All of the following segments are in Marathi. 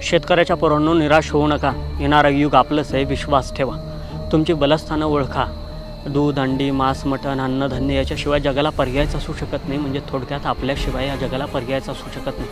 शेतकऱ्याच्या पोरांनो, निराश होऊ नका. येणारं युग आपलंच आहे, विश्वास ठेवा. तुमची बलस्थानं ओळखा. दूध, अंडी, मांस, मटण, अन्नधान्य याच्याशिवाय जगाला पर्यायच असू शकत नाही. म्हणजे थोडक्यात आपल्याशिवाय या जगाला पर्यायच असू शकत नाही.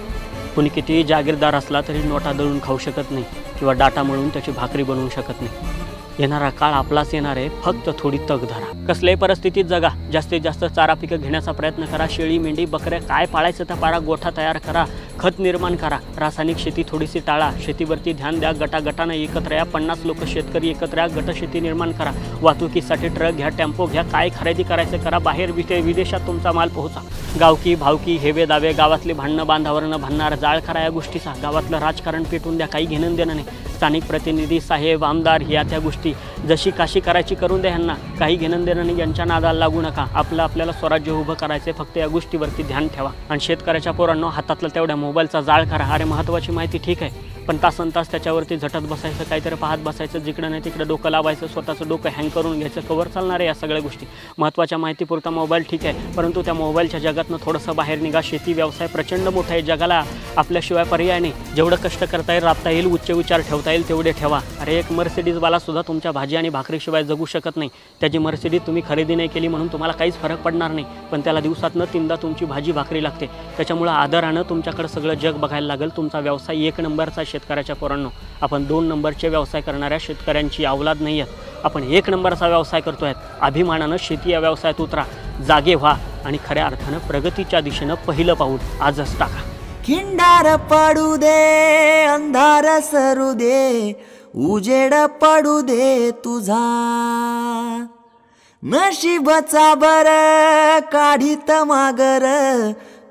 कुणी कितीही जागीरदार असला तरी नोटा दळून खाऊ शकत नाही किंवा डाटा मळून त्याची भाकरी बनवू शकत नाही. येणारा काळ आपलाच येणार आहे, फक्त थोडी तग धरा. कसल्याही परिस्थितीत जगा. जास्तीत जास्त चारा पिकं घेण्याचा प्रयत्न करा. शेळी, मेंढी, बकऱ्या काय पाळायचं त्या पाळा. गोठा तयार करा. खत निर्माण करा. रासायनिक शेती थोडीशी टाळा. शेतीवरती ध्यान द्या. गटागटानं एकत्र या. 50 लोक शेतकरी एकत्र या. गटशेती निर्माण करा. वाहतुकीसाठी ट्रक घ्या, टेम्पो घ्या. काय खरेदी करायचं करा. बाहेर विदेशात तुमचा माल पोहोचा. गावकी भावकी, हेवे दावे, गावातले भांडणं बांधावरनं भांडणार, जाळ करा या गोष्टीचा. गावातलं राजकारण पेटून द्या. काही घेणं देणं नाही. स्थानिक प्रतिनिधी, साहेब, आमदार या त्या गोष्टी जशी काशी करायची करून द्या. ह्यांना काही घेणं देणं नाही. यांच्या नादाला लागू नका. आपल्याला स्वराज्य उभं करायचं आहे. फक्त या गोष्टीवरती ध्यान ठेवा. आणि शेतकऱ्याच्या पोरांनो, हातातलं तेवढ्या मोबाईलचा जाळ करा. अरे महत्त्वाची माहिती ठीक आहे, पण तासनतास त्याच्यावरती झटत बसायचं, काहीतरी पाहत बसायचं, जिकडं नाही तिकडं डोकं लावायचं, स्वतःचं डोकं हँग करून घ्यायचं. कवर चालणार आहे या सगळ्या गोष्टी. महत्त्वाच्या माहितीपुरता मोबाईल ठीक आहे, परंतु त्या मोबाईलच्या जगातनं थोडंसं बाहेर निघा. शेती व्यवसाय प्रचंड मोठा आहे. जगाला आपल्याशिवाय पर्याय नाही. जेवढं कष्ट करता येईल, राबता येईल, उच्च विचार ठेवता येईल तेवढे ठेवा. अरे एक मर्सिडीजवाला सुद्धा तुमच्या भाजी आणि भाकरीशिवाय जगू शकत नाही. त्याची मर्सिडीज तुम्ही खरेदी नाही केली म्हणून तुम्हाला काहीच फरक पडणार नाही, पण त्याला दिवसातनं 3दा तुमची भाजी भाकरी लागते. त्याच्यामुळं आदरानं तुमच्याकडे सगळं जग बघायला लागेल. तुमचा व्यवसाय 1 नंबरचा. शेतकऱ्याच्या पोरांनो, आपण 2 नंबरचे व्यवसाय करणाऱ्या शेतकऱ्यांची अवलाद नाही आहेत. आपण 1 नंबरचा व्यवसाय करतो आहेत. अभिमानानं शेती या व्यवसायात उतरा. जागे व्हा आणि खऱ्या अर्थानं प्रगतीच्या दिशेनं पहिलं पाऊल आजच टाका. खिंडार पडू दे, अंधार सरू दे, उजेड पडू दे तुझा. नशिबचा बर काढीत मागर,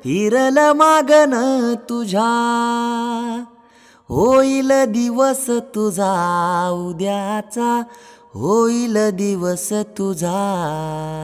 फिरल मागन तुझ्या. होईल दिवस तुझा उद्याचा, होईल दिवस तुझा.